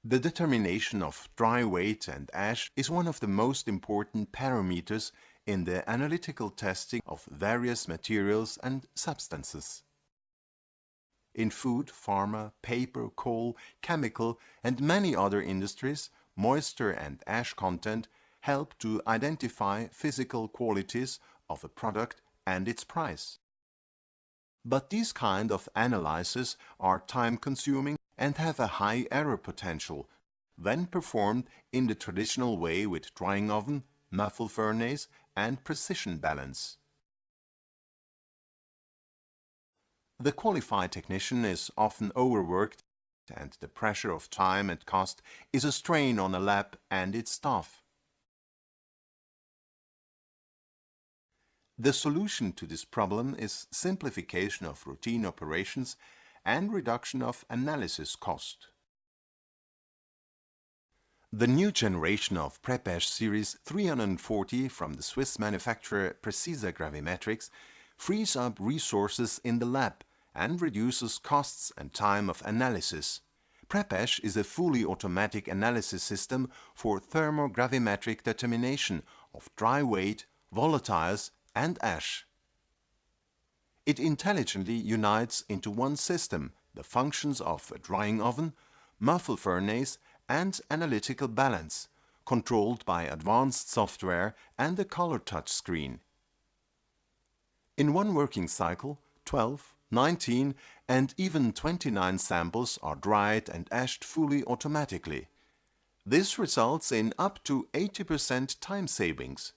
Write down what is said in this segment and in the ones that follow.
The determination of dry weight and ash is one of the most important parameters in the analytical testing of various materials and substances. In food, pharma, paper, coal, chemical, and many other industries, moisture and ash content help to identify physical qualities of a product and its price. But these kind of analyses are time-consuming and have a high error potential when performed in the traditional way with drying oven, muffle furnace, and precision balance. The qualified technician is often overworked, and the pressure of time and cost is a strain on a lab and its staff. The solution to this problem is simplification of routine operations and reduction of analysis cost. The new generation of prepASH Series 340 from the Swiss manufacturer Precisa Gravimetrics frees up resources in the lab and reduces costs and time of analysis. prepASH is a fully automatic analysis system for thermogravimetric determination of dry weight, volatiles, and ash. It intelligently unites into one system the functions of a drying oven, muffle furnace, and analytical balance, controlled by advanced software and a color touch screen. In one working cycle, 12, 19, and even 29 samples are dried and ashed fully automatically. This results in up to 80% time savings.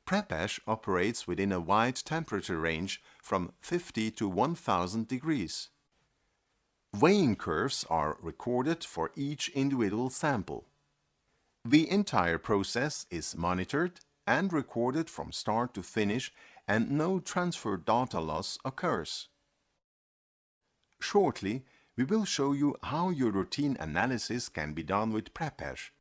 prepASH operates within a wide temperature range from 50 to 1000 degrees. Weighing curves are recorded for each individual sample. The entire process is monitored and recorded from start to finish, and no transfer data loss occurs. Shortly, we will show you how your routine analysis can be done with prepASH.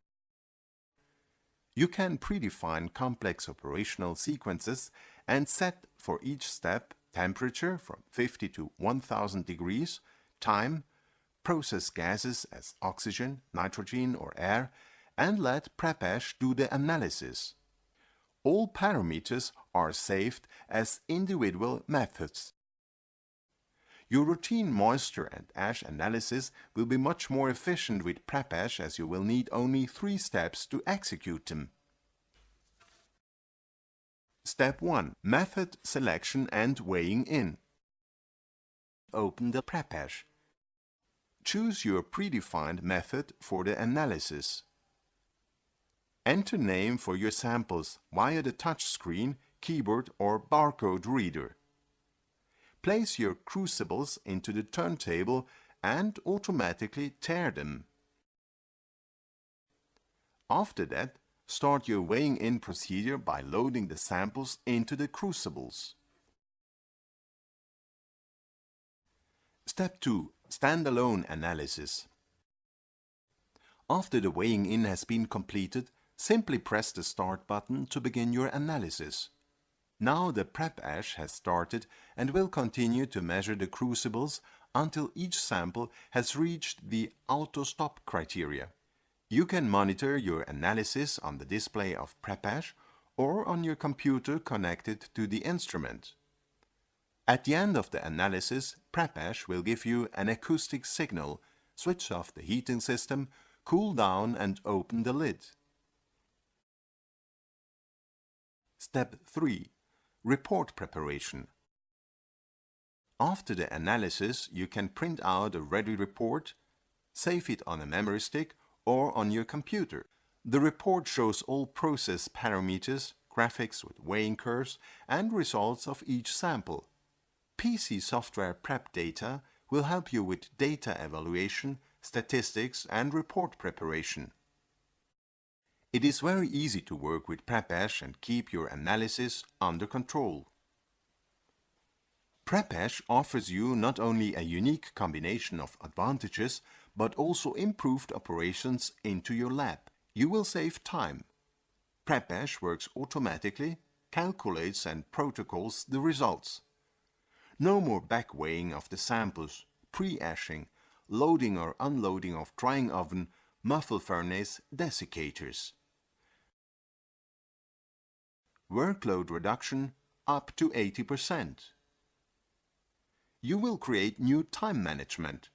You can predefine complex operational sequences and set for each step temperature from 50 to 1000 degrees, time, process gases as oxygen, nitrogen or air, and let prepASH do the analysis. All parameters are saved as individual methods. Your routine moisture and ash analysis will be much more efficient with prepASH, as you will need only 3 steps to execute them. Step 1. Method selection and weighing in. Open the prepASH. Choose your predefined method for the analysis. Enter name for your samples via the touch screen, keyboard or barcode reader. Place your crucibles into the turntable and automatically tare them. After that, start your weighing in procedure by loading the samples into the crucibles. Step 2. Standalone analysis. After the weighing in has been completed, simply press the Start button to begin your analysis. Now the prepASH has started and will continue to measure the crucibles until each sample has reached the auto-stop criteria. You can monitor your analysis on the display of prepASH or on your computer connected to the instrument. At the end of the analysis, prepASH will give you an acoustic signal, switch off the heating system, cool down and open the lid. Step 3. Report preparation. After the analysis, you can print out a ready report, save it on a memory stick or on your computer. The report shows all process parameters, graphics with weighing curves, and results of each sample. PC software prep data will help you with data evaluation, statistics, and report preparation. It is very easy to work with prepASH and keep your analysis under control. prepASH offers you not only a unique combination of advantages, but also improved operations into your lab. You will save time. prepASH works automatically, calculates and protocols the results. No more back-weighing of the samples, pre-ashing, loading or unloading of drying oven, muffle furnace desiccators. Workload reduction up to 80%. You will create new time management.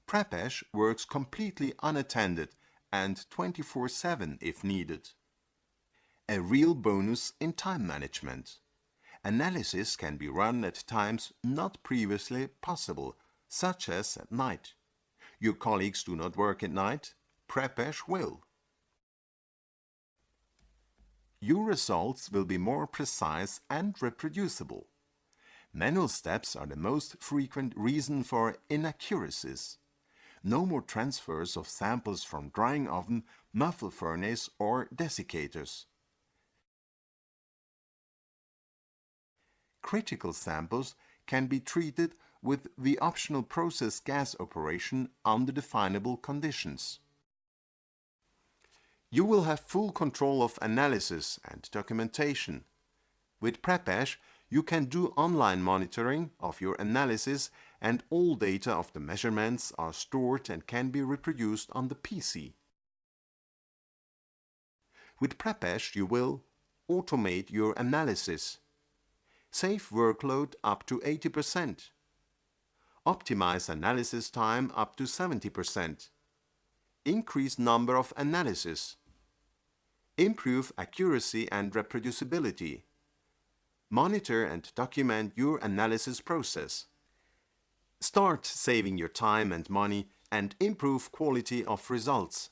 prepASH works completely unattended and 24/7 if needed. A real bonus in time management. Analysis can be run at times not previously possible, such as at night. Your colleagues do not work at night, prepASH will. Your results will be more precise and reproducible. Manual steps are the most frequent reason for inaccuracies. No more transfers of samples from drying oven, muffle furnace or desiccators. Critical samples can be treated with the optional process gas operation under definable conditions. You will have full control of analysis and documentation. With prepASH, you can do online monitoring of your analysis, and all data of the measurements are stored and can be reproduced on the PC. With prepASH, you will automate your analysis, save workload up to 80%, optimize analysis time up to 70%, increase number of analysis, improve accuracy and reproducibility, monitor and document your analysis process. Start saving your time and money and improve quality of results.